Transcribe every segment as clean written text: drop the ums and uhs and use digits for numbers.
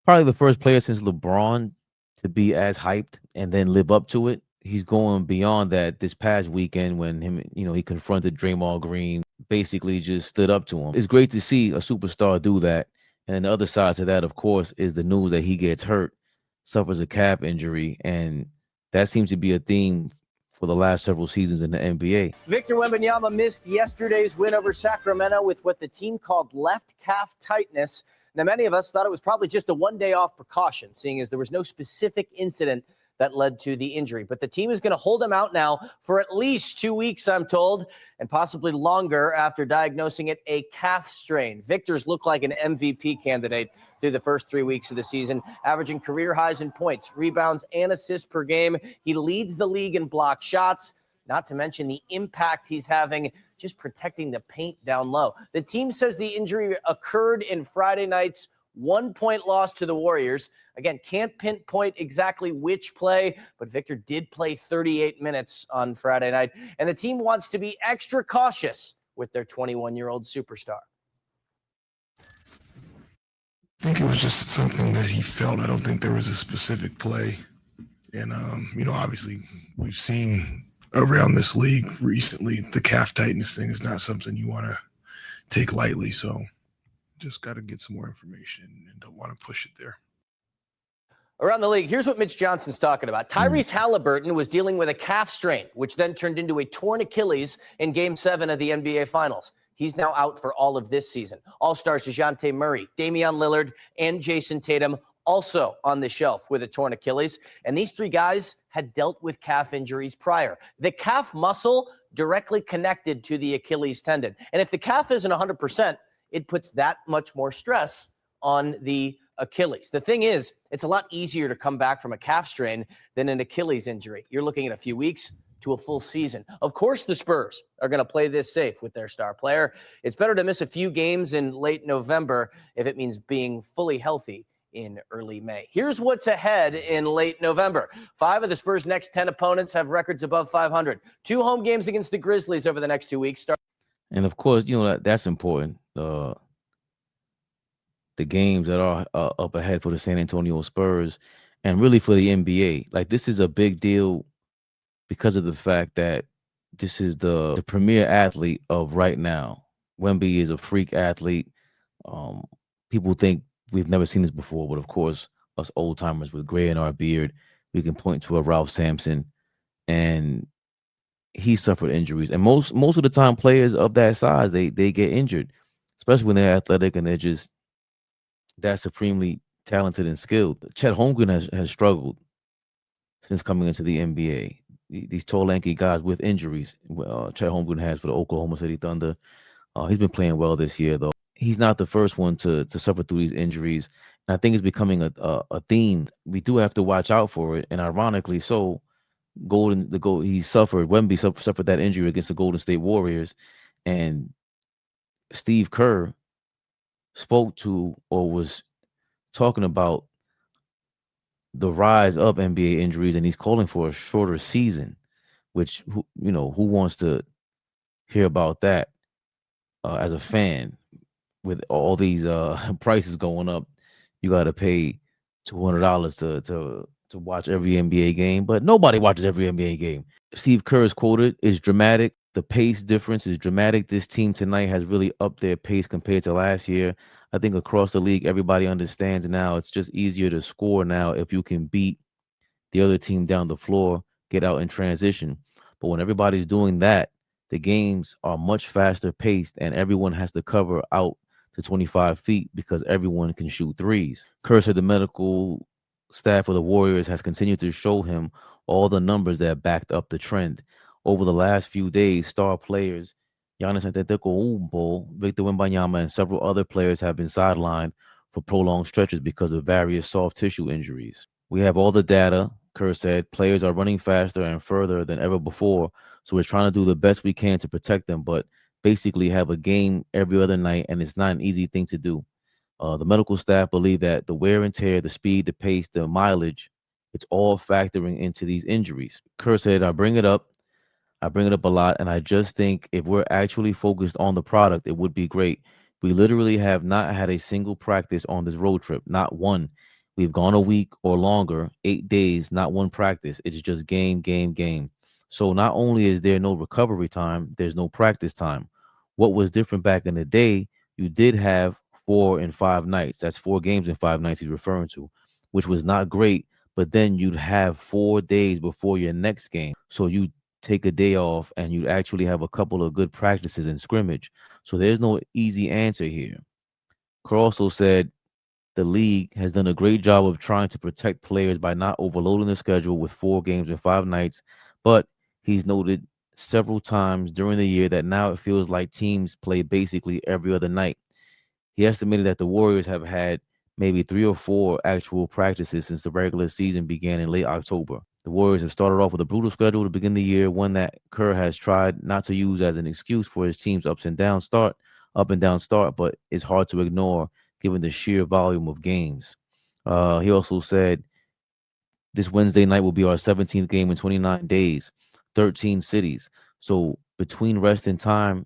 Probably the first player since LeBron to be as hyped and then live up to it. He's going beyond that this past weekend when he confronted Draymond Green, basically just stood up to him. It's great to see a superstar do that. And then the other side to that, of course, is the news that he gets hurt, suffers a calf injury, and that seems to be a theme for the last several seasons in the NBA. Victor Wembanyama missed yesterday's win over Sacramento with what the team called left calf tightness. Now, many of us thought it was probably just a one-day off precaution, seeing as there was no specific incident that led to the injury. But the team is going to hold him out now for at least 2 weeks, I'm told, and possibly longer after diagnosing it a calf strain. Victor's looked like an MVP candidate through the first 3 weeks of the season, averaging career highs in points, rebounds, and assists per game. He leads the league in block shots, not to mention the impact he's having just protecting the paint down low. The team says the injury occurred in Friday night's 1-point loss to the Warriors. Again, can't pinpoint exactly which play, but Victor did play 38 minutes on Friday night, and the team wants to be extra cautious with their 21-year-old superstar. I think it was just something that he felt. I don't think there was a specific play. And, obviously we've seen around this league recently, the calf tightness thing is not something you want to take lightly. So just got to get some more information and don't want to push it there. Around the league, here's what Mitch Johnson's talking about. Tyrese Halliburton was dealing with a calf strain, which then turned into a torn Achilles in Game 7 of the NBA Finals. He's now out for all of this season. All-Stars DeJounte Murray, Damian Lillard, and Jason Tatum also on the shelf with a torn Achilles. And these three guys had dealt with calf injuries prior. The calf muscle directly connected to the Achilles tendon. And if the calf isn't 100%, it puts that much more stress on the Achilles. The thing is, it's a lot easier to come back from a calf strain than an Achilles injury. You're looking at a few weeks to a full season. Of course, the Spurs are going to play this safe with their star player. It's better to miss a few games in late November if it means being fully healthy in early May. Here's what's ahead in late November. 5 of the Spurs' next 10 opponents have records above 500. 2 home games against the Grizzlies over the next 2 weeks. And of course, that's important. The games that are up ahead for the San Antonio Spurs and really for the NBA. Like, this is a big deal because of the fact that this is the premier athlete of right now. Wemby is a freak athlete. People think we've never seen this before, but of course, us old timers with gray in our beard, we can point to a Ralph Sampson, and he suffered injuries. And most of the time, players of that size, they get injured, especially when they're athletic and they're just that supremely talented and skilled. Chet Holmgren has struggled since coming into the NBA. These tall, lanky guys with injuries. Chet Holmgren has for the Oklahoma City Thunder. He's been playing well this year, though. He's not the first one to suffer through these injuries. And I think it's becoming a theme. We do have to watch out for it. And ironically, so Wemby suffered that injury against the Golden State Warriors, and Steve Kerr spoke to or was talking about the rise of NBA injuries, and he's calling for a shorter season, which who wants to hear about that as a fan? With all these prices going up, you got to pay $200 to watch every NBA game, but nobody watches every NBA game. Steve Kerr is quoted, "Is dramatic. The pace difference is dramatic. This team tonight has really upped their pace compared to last year. I think across the league, everybody understands now it's just easier to score now if you can beat the other team down the floor, get out in transition. But when everybody's doing that, the games are much faster paced and everyone has to cover out to 25 feet because everyone can shoot threes." Kerr said the medical staff of the Warriors has continued to show him all the numbers that backed up the trend. Over the last few days, star players Giannis Antetokounmpo, Victor Wembanyama, and several other players have been sidelined for prolonged stretches because of various soft tissue injuries. "We have all the data," Kerr said. "Players are running faster and further than ever before, so we're trying to do the best we can to protect them, but basically have a game every other night, and it's not an easy thing to do." The medical staff believe that the wear and tear, the speed, the pace, the mileage, it's all factoring into these injuries. Kerr said, I bring it up a lot, and I just think if we're actually focused on the product, it would be great. We literally have not had a single practice on this road trip, not one. We've gone a week or longer, 8 days, not one practice. It's just game, game, game. So not only is there no recovery time, there's no practice time. What was different back in the day, you did have 4 and 5 nights. That's 4 games in 5 nights he's referring to, which was not great. But then you'd have 4 days before your next game. So you take a day off and you'd actually have a couple of good practices in scrimmage. So there's no easy answer here. Kerr also said the league has done a great job of trying to protect players by not overloading the schedule with 4 games in 5 nights, but he's noted several times during the year that now it feels like teams play basically every other night. He estimated that the Warriors have had maybe 3 or 4 actual practices since the regular season began in late October. The Warriors have started off with a brutal schedule to begin the year, one that Kerr has tried not to use as an excuse for his team's up and down start, but it's hard to ignore given the sheer volume of games. He also said this Wednesday night will be our 17th game in 29 days, 13 cities. So between rest time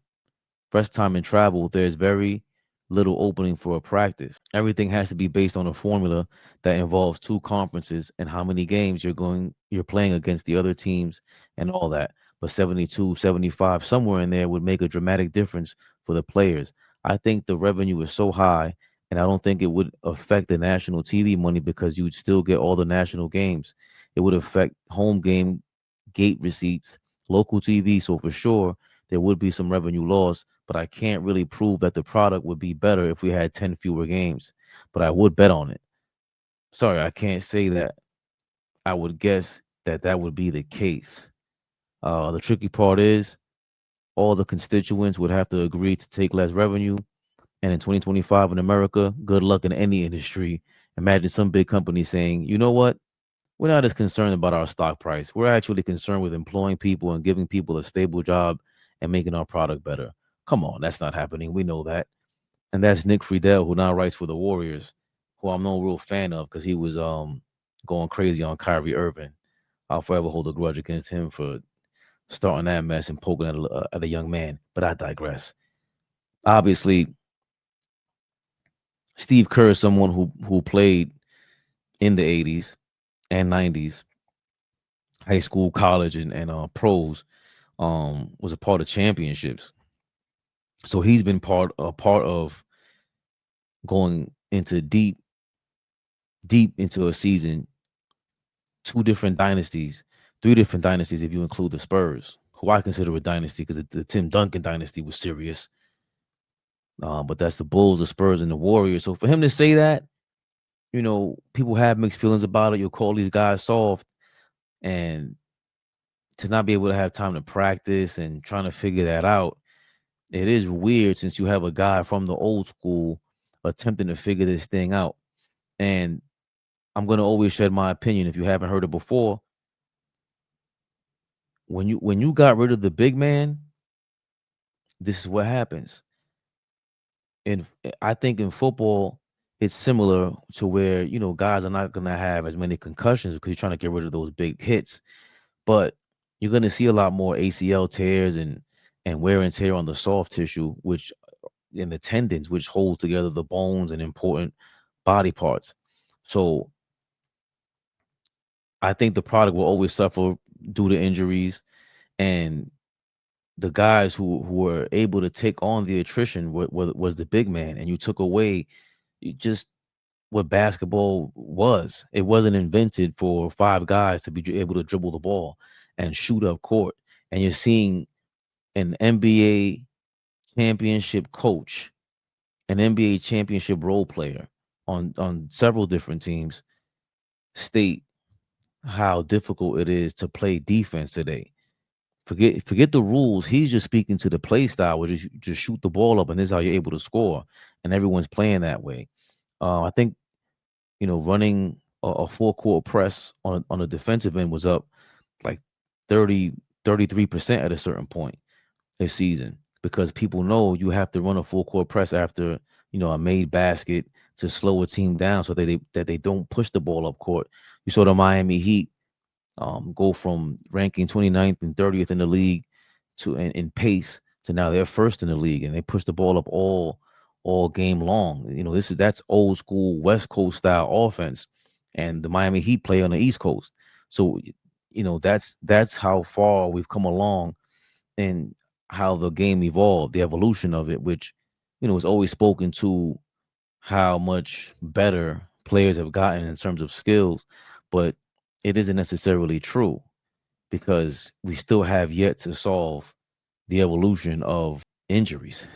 and travel, there's very little opening for a practice. Everything has to be based on a formula that involves 2 conferences and how many games you're playing against the other teams and all that. But 72, 75, somewhere in there would make a dramatic difference for the players. I think the revenue is so high, and I don't think it would affect the national TV money because you'd still get all the national games. It would affect home game gate receipts, local TV. So for sure, there would be some revenue loss, but I can't really prove that the product would be better if we had 10 fewer games. But I would bet on it. Sorry, I can't say that. I would guess that that would be the case. The tricky part is all the constituents would have to agree to take less revenue. And in 2025 in America, good luck in any industry. Imagine some big company saying, you know what? We're not as concerned about our stock price. We're actually concerned with employing people and giving people a stable job and making our product better. Come on, that's not happening. We know that. And that's Nick Friedel, who now writes for the Warriors, who I'm no real fan of because he was going crazy on Kyrie Irving. I'll forever hold a grudge against him for starting that mess and poking at a young man. But I digress. Obviously, Steve Kerr is someone who played in the 80s and 90s, high school, college, and pros. Was a part of championships. So he's been a part of going into deep into a season, 2 different dynasties, 3 different dynasties if you include the Spurs, who I consider a dynasty because the Tim Duncan dynasty was serious. But that's the Bulls, the Spurs, and the Warriors. So for him to say that, people have mixed feelings about it. You'll call these guys soft, and to not be able to have time to practice and trying to figure that out, it is weird since you have a guy from the old school attempting to figure this thing out. And I'm going to always shed my opinion if you haven't heard it before. When you got rid of the big man, this is what happens. And I think in football, it's similar to where, guys are not going to have as many concussions because you're trying to get rid of those big hits. But you're going to see a lot more ACL tears and wear and tear on the soft tissue, which in the tendons, which hold together the bones and important body parts. So I think the product will always suffer due to injuries, and the guys who were able to take on the attrition was the big man, and you took away just what basketball was. It wasn't invented for 5 guys to be able to dribble the ball and shoot up court. And you're seeing an NBA championship coach, an NBA championship role player on several different teams state how difficult it is to play defense today. Forget the rules. He's just speaking to the play style, which is just shoot the ball up, and this is how you're able to score. And everyone's playing that way. I think running a full court press on a defensive end was up like 33% at a certain point this season because people know you have to run a full court press after a made basket to slow a team down so that they don't push the ball up court. You saw the Miami Heat go from ranking 29th and 30th in the league to in pace to now they're first in the league, and they push the ball up all all game long. You know, that's old school West Coast style offense, and the Miami Heat play on the East Coast. So, you know, that's how far we've come along and how the game evolved, the evolution of it, which, you know, is always spoken to how much better players have gotten in terms of skills, but it isn't necessarily true because we still have yet to solve the evolution of injuries.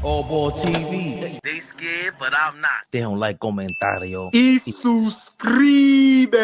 AllBall TV. They scared, but I'm not. They don't like comentario. Y suscribe.